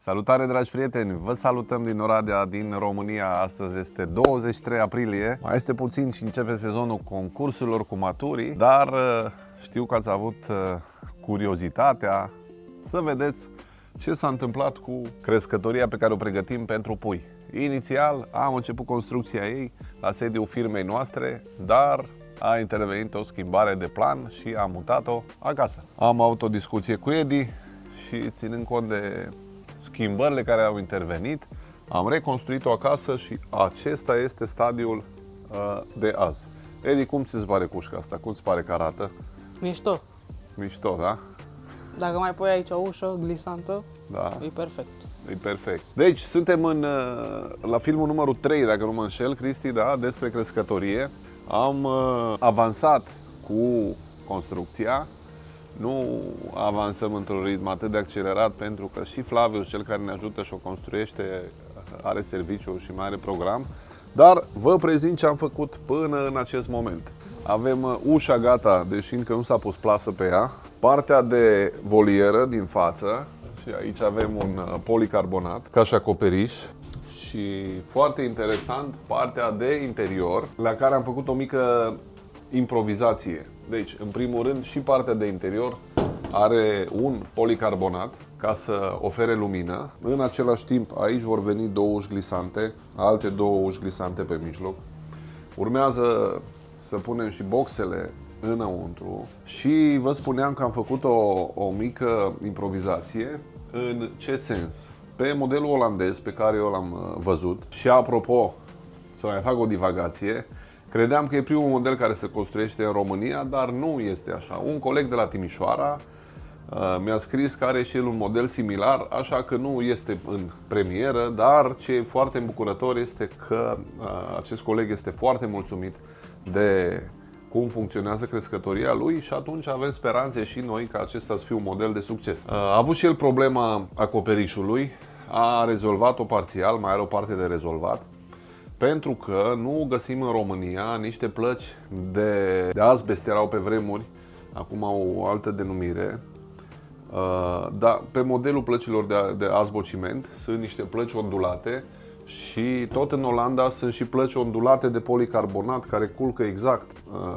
Salutare, dragi prieteni! Vă salutăm din Oradea, din România. Astăzi este 23 aprilie. Mai este puțin și începe sezonul concursurilor cu maturii, dar știu că ați avut curiozitatea să vedeți ce s-a întâmplat cu crescătoria pe care o pregătim pentru pui. Inițial am început construcția ei la sediul firmei noastre, dar a intervenit o schimbare de plan și am mutat-o acasă. Am avut o discuție cu Edi și, ținând cont de schimbările care au intervenit, am reconstruit-o acasă și acesta este stadiul de azi. Edi, cum ți se pare cușca asta? Cum ți pare că arată? Mișto. Mișto, da? Dacă mai pui aici o ușă glisantă, Da. e perfect. E perfect. Deci, suntem la filmul numărul 3, dacă nu mă înșel, Cristi, da? Despre crescătorie. Am avansat cu construcția. Nu avansăm într-un ritm atât de accelerat, pentru că și Flavius, cel care ne ajută și o construiește, are serviciu și mai are program. Dar vă prezint ce am făcut până în acest moment. Avem ușa gata, deși încă nu s-a pus plasă pe ea. Partea de volieră din față, și aici avem un policarbonat ca și acoperiș. Și foarte interesant, partea de interior, la care am făcut o mică improvizație. Deci, în primul rând, și partea de interior are un policarbonat ca să ofere lumină. În același timp, aici vor veni două uși glisante, alte două uși glisante pe mijloc. Urmează să punem și boxele înăuntru și vă spuneam că am făcut o mică improvizație. În ce sens? Pe modelul olandez pe care eu l-am văzut și, apropo, să mai fac o divagație, credeam că e primul model care se construiește în România, dar nu este așa. Un coleg de la Timișoara mi-a scris că are și el un model similar, așa că nu este în premieră, dar ce e foarte îmbucurător este că acest coleg este foarte mulțumit de cum funcționează crescătoria lui și atunci avem speranțe și noi ca acesta să fie un model de succes. A avut și el problema acoperișului, a rezolvat-o parțial, mai are o parte de rezolvat, pentru că nu găsim în România niște plăci de azbest, erau pe vremuri, acum au o altă denumire. Dar pe modelul plăcilor de azbociment sunt niște plăci ondulate și tot în Olanda sunt și plăci ondulate de policarbonat care culcă exact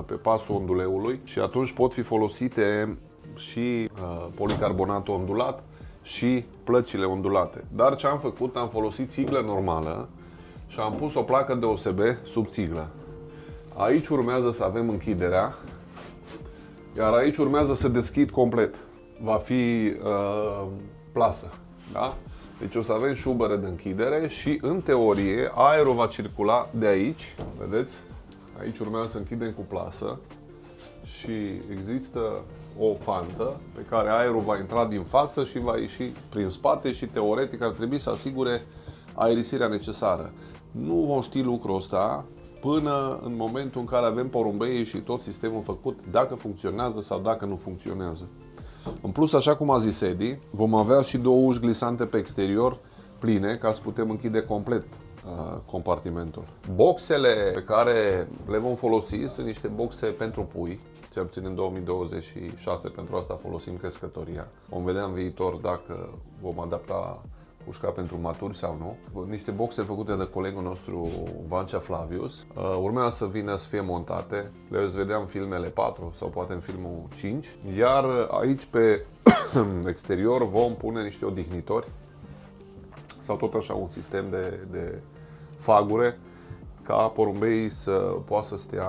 pe pasul onduleului și atunci pot fi folosite și policarbonatul ondulat și plăcile ondulate. Dar ce am făcut? Am folosit țiglă normală și am pus o placă de OSB sub țiglă. Aici urmează să avem închiderea, iar aici urmează să deschid complet. Va fi plasă, da? Deci o să avem șubere de închidere și, în teorie, aerul va circula de aici, vedeți? Aici urmează să închidem cu plasă și există o fantă pe care aerul va intra din față și va ieși prin spate și, teoretic, ar trebui să asigure aerisirea necesară. Nu vom ști lucrul ăsta până în momentul în care avem porumbeii și tot sistemul făcut, dacă funcționează sau dacă nu funcționează. În plus, așa cum a zis Edi, vom avea și două uși glisante pe exterior pline ca să putem închide complet compartimentul. Boxele pe care le vom folosi sunt niște boxe pentru pui, cel puțin în 2026, pentru asta folosim crescătoria. Vom vedea în viitor dacă vom adapta cușca pentru maturi sau nu. Niște boxe făcute de colegul nostru Vancea Flavius. Urmează să vină să fie montate. Le veți vedea în filmele 4 sau poate în filmul 5. Iar aici pe exterior vom pune niște odihnitori sau tot așa un sistem de fagure ca porumbeii să poată să stea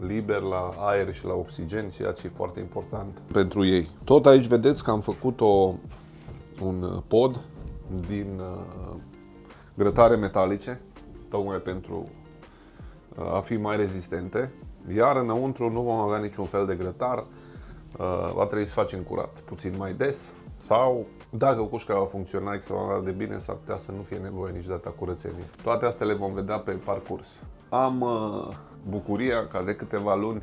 liber la aer și la oxigen, ceea ce e foarte important pentru ei. Tot aici vedeți că am făcut un pod din grătare metalice, tocmai pentru a fi mai rezistente, iar înăuntru nu vom avea niciun fel de grătar, va trebui să facem curat puțin mai des sau, dacă cușca va funcționa extraordinar de bine, s-ar putea să nu fie nevoie nici data curățenie. Toate astea le vom vedea pe parcurs. Am bucuria ca de câteva luni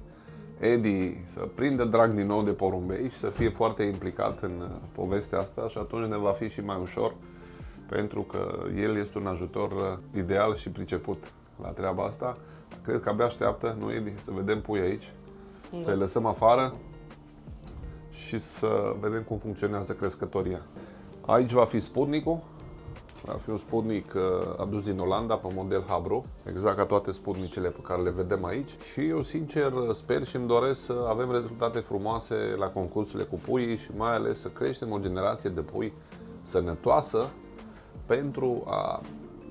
Edi să prindă drag din nou de porumbei și să fie foarte implicat în povestea asta și atunci ne va fi și mai ușor, pentru că el este un ajutor ideal și priceput la treaba asta. Cred că abia așteaptă, nu Edi, să vedem pui aici, să-i lăsăm afară și să vedem cum funcționează crescătoria. Aici va fi sputnicul, Va fi un Sputnik adus din Olanda pe model Habro, exact ca toate Sputnicele pe care le vedem aici. Și eu sincer sper și îmi doresc să avem rezultate frumoase la concursurile cu puii și mai ales să creștem o generație de pui sănătoasă pentru a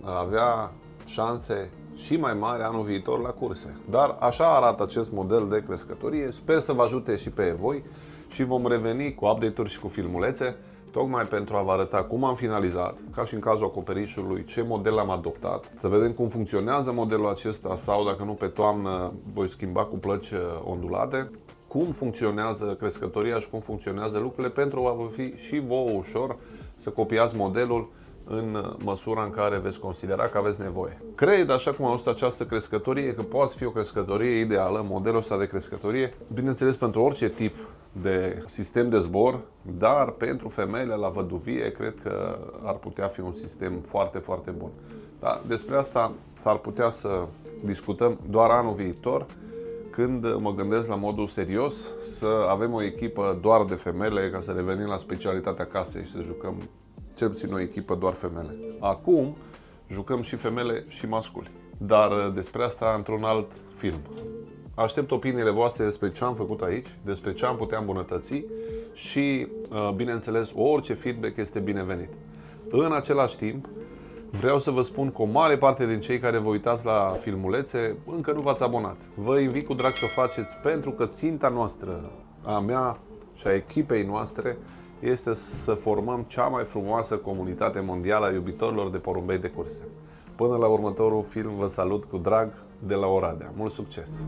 avea șanse și mai mari anul viitor la curse. Dar așa arată acest model de crescătorie. Sper să vă ajute și pe voi și vom reveni cu update-uri și cu filmulețe, tocmai pentru a vă arăta cum am finalizat, ca și în cazul acoperișului, ce model am adoptat, să vedem cum funcționează modelul acesta sau, dacă nu, pe toamnă voi schimba cu plăci ondulate, cum funcționează crescătoria și cum funcționează lucrurile, pentru a vă fi și vouă ușor să copiați modelul în măsura în care veți considera că aveți nevoie. Cred, așa cum am văzut această crescătorie, că poate fi o crescătorie ideală, modelul ăsta de crescătorie, bineînțeles pentru orice tip de sistem de zbor, dar pentru femeile la văduvie cred că ar putea fi un sistem foarte, foarte bun. Da, despre asta s-ar putea să discutăm doar anul viitor, când mă gândesc la modul serios să avem o echipă doar de femele, ca să revenim la specialitatea casei și să jucăm cel puțin o echipă doar femele. Acum jucăm și femele și masculi, dar despre asta într-un alt film. Aștept opiniile voastre despre ce am făcut aici, despre ce am putea îmbunătăți și, bineînțeles, orice feedback este binevenit. În același timp, vreau să vă spun că o mare parte din cei care vă uitați la filmulețe încă nu v-ați abonat. Vă invit cu drag să o faceți, pentru că ținta noastră, a mea și a echipei noastre, este să formăm cea mai frumoasă comunitate mondială a iubitorilor de porumbei de curse. Până la următorul film, vă salut cu drag de la Oradea. Mult succes!